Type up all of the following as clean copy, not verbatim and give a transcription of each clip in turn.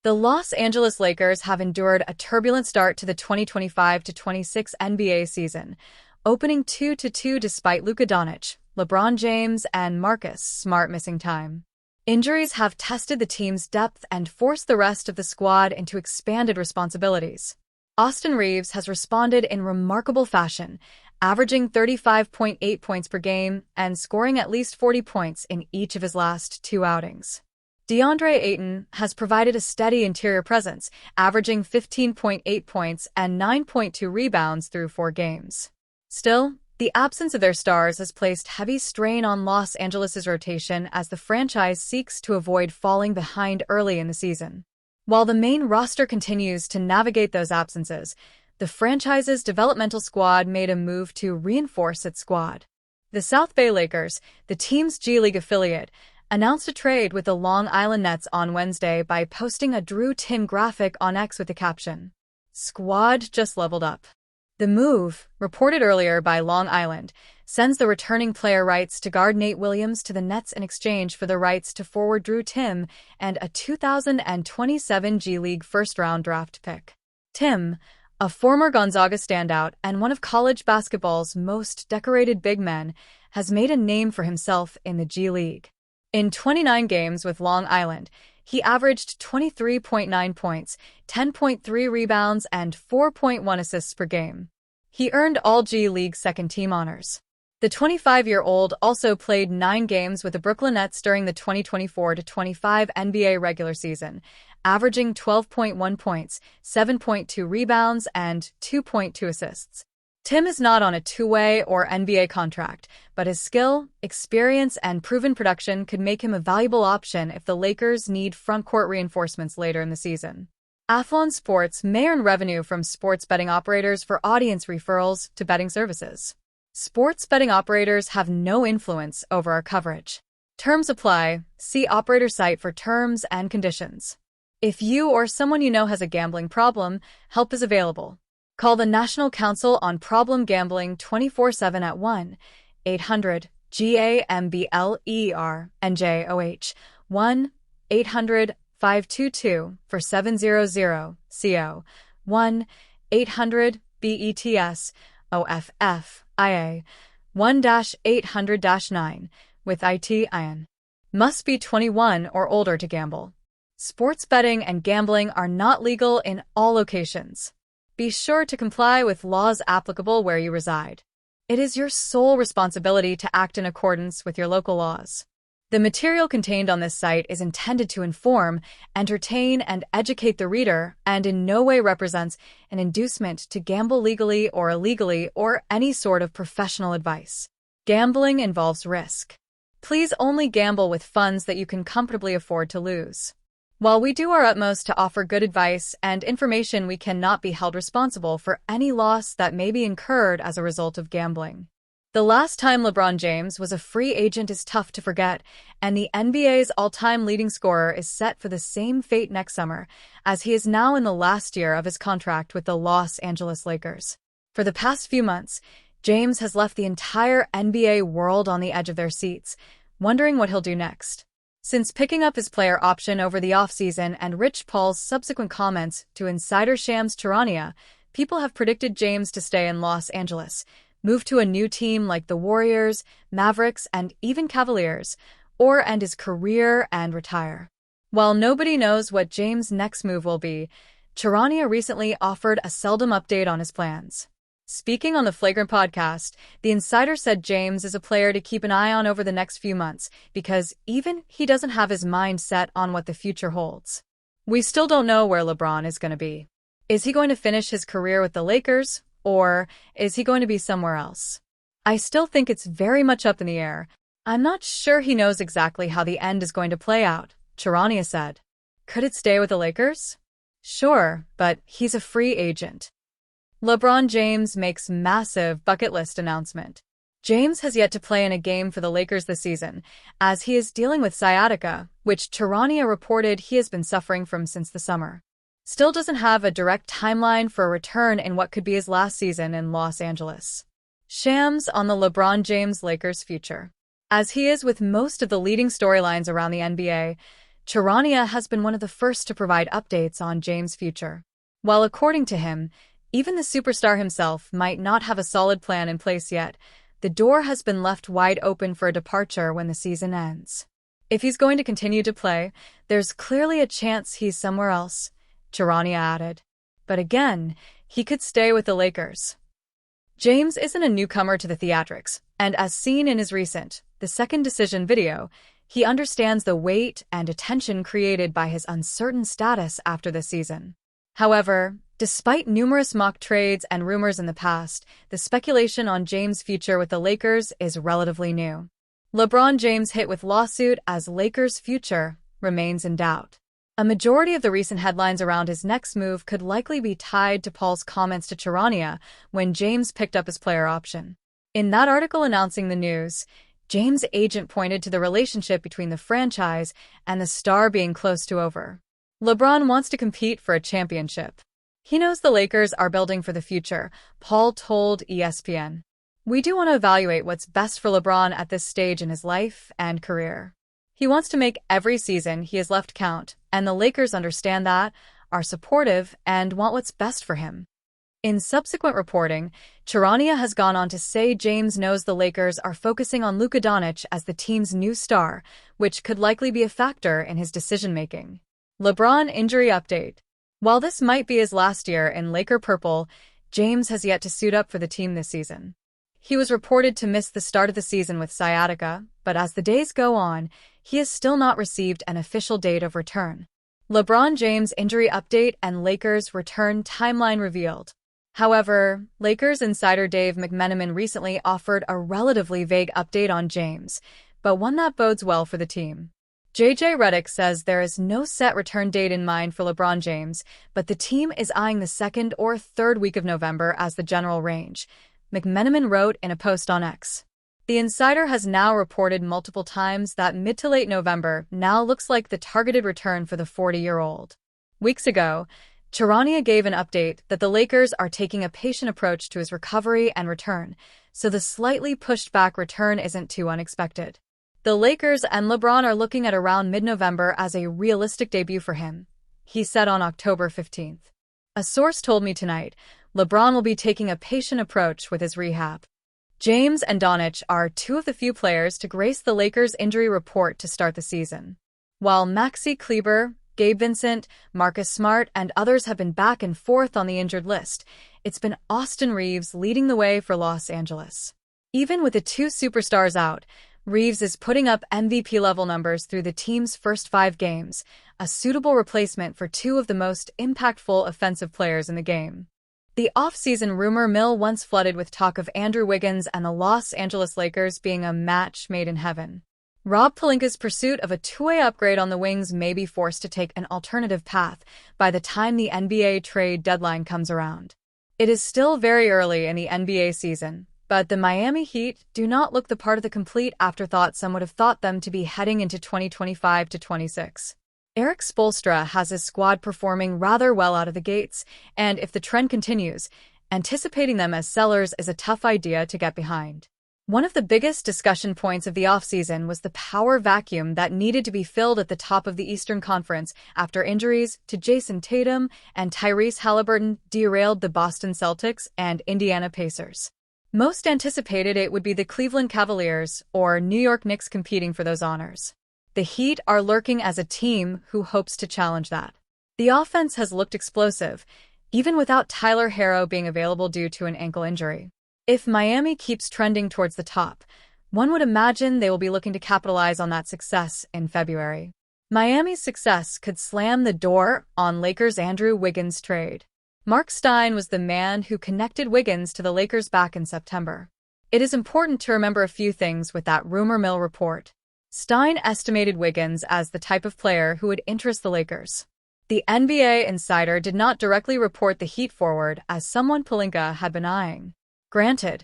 The Los Angeles Lakers have endured a turbulent start to the 2025-26 NBA season, opening 2-2 despite Luka Doncic, LeBron James, and Marcus Smart missing time. Injuries have tested the team's depth and forced the rest of the squad into expanded responsibilities. Austin Reeves has responded in remarkable fashion, averaging 35.8 points per game and scoring at least 40 points in each of his last two outings. DeAndre Ayton has provided a steady interior presence, averaging 15.8 points and 9.2 rebounds through 4 games. Still, the absence of their stars has placed heavy strain on Los Angeles' rotation as the franchise seeks to avoid falling behind early in the season. While the main roster continues to navigate those absences, the franchise's developmental squad made a move to reinforce its squad. The South Bay Lakers, the team's G League affiliate, announced a trade with the Long Island Nets on Wednesday by posting a Drew Tim graphic on X with the caption, "Squad just leveled up." The move, reported earlier by Long Island, sends the returning player rights to guard Nate Williams to the Nets in exchange for the rights to forward Drew Tim and a 2027 G League first-round draft pick. Tim, a former Gonzaga standout and one of college basketball's most decorated big men, has made a name for himself in the G League. In 29 games with Long Island, he averaged 23.9 points, 10.3 rebounds, and 4.1 assists per game. He earned all G League second-team honors. The 25-year-old also played 9 games with the Brooklyn Nets during the 2024-25 NBA regular season, averaging 12.1 points, 7.2 rebounds, and 2.2 assists. Tim is not on a two-way or NBA contract, but his skill, experience, and proven production could make him a valuable option if the Lakers need front-court reinforcements later in the season. Athlon Sports may earn revenue from sports betting operators for audience referrals to betting services. Sports betting operators have no influence over our coverage. Terms apply. See operator site for terms and conditions. If you or someone you know has a gambling problem, help is available. Call the National Council on Problem Gambling 24/7 at 1-800-GAMBLER-NJOH, 1-800-522-4700, CO, 1-800-BETS-OFFIA, 1-800-9, with ITIN. Must be 21 or older to gamble. Sports betting and gambling are not legal in all locations. Be sure to comply with laws applicable where you reside. It is your sole responsibility to act in accordance with your local laws. The material contained on this site is intended to inform, entertain, and educate the reader and in no way represents an inducement to gamble legally or illegally or any sort of professional advice. Gambling involves risk. Please only gamble with funds that you can comfortably afford to lose. While we do our utmost to offer good advice and information, we cannot be held responsible for any loss that may be incurred as a result of gambling. The last time LeBron James was a free agent is tough to forget, and the NBA's all-time leading scorer is set for the same fate next summer, as he is now in the last year of his contract with the Los Angeles Lakers. For the past few months, James has left the entire NBA world on the edge of their seats, wondering what he'll do next. Since picking up his player option over the offseason and Rich Paul's subsequent comments to insider Shams Charania, people have predicted James to stay in Los Angeles, move to a new team like the Warriors, Mavericks, and even Cavaliers, or end his career and retire. While nobody knows what James' next move will be, Charania recently offered a seldom update on his plans. Speaking on the Flagrant podcast, the insider said James is a player to keep an eye on over the next few months because even he doesn't have his mind set on what the future holds. We still don't know where LeBron is going to be. Is he going to finish his career with the Lakers, or is he going to be somewhere else? I still think it's very much up in the air. I'm not sure he knows exactly how the end is going to play out, Charania said. Could it stay with the Lakers? Sure, but he's a free agent. LeBron James makes massive bucket list announcement. James has yet to play in a game for the Lakers this season, as he is dealing with sciatica, which Charania reported he has been suffering from since the summer. Still doesn't have a direct timeline for a return in what could be his last season in Los Angeles. Shams on the LeBron James Lakers future. As he is with most of the leading storylines around the NBA, Charania has been one of the first to provide updates on James' future. While according to him, even the superstar himself might not have a solid plan in place yet, the door has been left wide open for a departure when the season ends. If he's going to continue to play, there's clearly a chance he's somewhere else, Charania added. But again, he could stay with the Lakers. James isn't a newcomer to the theatrics, and as seen in his recent The Second Decision video, he understands the weight and attention created by his uncertain status after this season. However, despite numerous mock trades and rumors in the past, the speculation on James' future with the Lakers is relatively new. LeBron James hit with lawsuit as Lakers' future remains in doubt. A majority of the recent headlines around his next move could likely be tied to Paul's comments to Charania when James picked up his player option. In that article announcing the news, James' agent pointed to the relationship between the franchise and the star being close to over. LeBron wants to compete for a championship. He knows the Lakers are building for the future, Paul told ESPN. We do want to evaluate what's best for LeBron at this stage in his life and career. He wants to make every season he has left count, and the Lakers understand that, are supportive, and want what's best for him. In subsequent reporting, Charania has gone on to say James knows the Lakers are focusing on Luka Doncic as the team's new star, which could likely be a factor in his decision-making. LeBron injury update. While this might be his last year in Laker purple, James has yet to suit up for the team this season. He was reported to miss the start of the season with sciatica, but as the days go on, he has still not received an official date of return. LeBron James injury update and Lakers return timeline revealed. However, Lakers insider Dave McMenamin recently offered a relatively vague update on James, but one that bodes well for the team. JJ Redick says there is no set return date in mind for LeBron James, but the team is eyeing the second or third week of November as the general range, McMenamin wrote in a post on X. The insider has now reported multiple times that mid to late November now looks like the targeted return for the 40-year-old. Weeks ago, Charania gave an update that the Lakers are taking a patient approach to his recovery and return, so the slightly pushed-back return isn't too unexpected. The Lakers and LeBron are looking at around mid-November as a realistic debut for him, he said on October 15th. A source told me tonight, LeBron will be taking a patient approach with his rehab. James and Doncic are two of the few players to grace the Lakers' injury report to start the season. While Maxi Kleber, Gabe Vincent, Marcus Smart, and others have been back and forth on the injured list, it's been Austin Reaves leading the way for Los Angeles. Even with the two superstars out, Reaves is putting up MVP-level numbers through the team's first 5 games, a suitable replacement for two of the most impactful offensive players in the game. The off-season rumor mill once flooded with talk of Andrew Wiggins and the Los Angeles Lakers being a match made in heaven. Rob Pelinka's pursuit of a two-way upgrade on the wings may be forced to take an alternative path by the time the NBA trade deadline comes around. It is still very early in the NBA season, but the Miami Heat do not look the part of the complete afterthought some would have thought them to be heading into 2025-26. Eric Spoelstra has his squad performing rather well out of the gates, and if the trend continues, anticipating them as sellers is a tough idea to get behind. One of the biggest discussion points of the offseason was the power vacuum that needed to be filled at the top of the Eastern Conference after injuries to Jason Tatum and Tyrese Halliburton derailed the Boston Celtics and Indiana Pacers. Most anticipated it would be the Cleveland Cavaliers or New York Knicks competing for those honors. The Heat are lurking as a team who hopes to challenge that. The offense has looked explosive, even without Tyler Herro being available due to an ankle injury. If Miami keeps trending towards the top, one would imagine they will be looking to capitalize on that success in February. Miami's success could slam the door on Lakers' Andrew Wiggins trade. Mark Stein was the man who connected Wiggins to the Lakers back in September. It is important to remember a few things with that rumor mill report. Stein estimated Wiggins as the type of player who would interest the Lakers. The NBA insider did not directly report the Heat forward as someone Pelinka had been eyeing. Granted,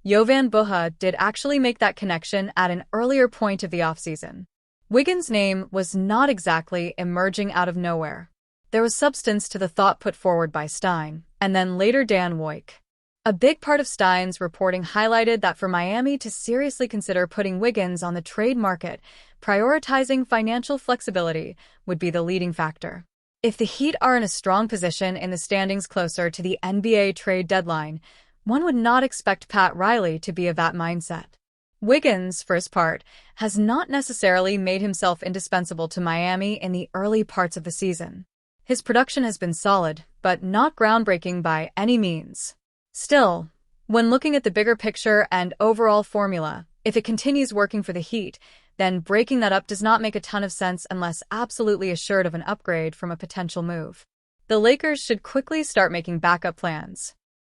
Jovan Buha did actually make that connection at an earlier point of the offseason. Wiggins' name was not exactly emerging out of nowhere. There was substance to the thought put forward by Stein, and then later Dan Woik. A big part of Stein's reporting highlighted that for Miami to seriously consider putting Wiggins on the trade market, prioritizing financial flexibility would be the leading factor. If the Heat are in a strong position in the standings closer to the NBA trade deadline, one would not expect Pat Riley to be of that mindset. Wiggins, for his part, has not necessarily made himself indispensable to Miami in the early parts of the season. His production has been solid, but not groundbreaking by any means. Still, when looking at the bigger picture and overall formula, if it continues working for the Heat, then breaking that up does not make a ton of sense unless absolutely assured of an upgrade from a potential move. The Lakers should quickly start making backup plans.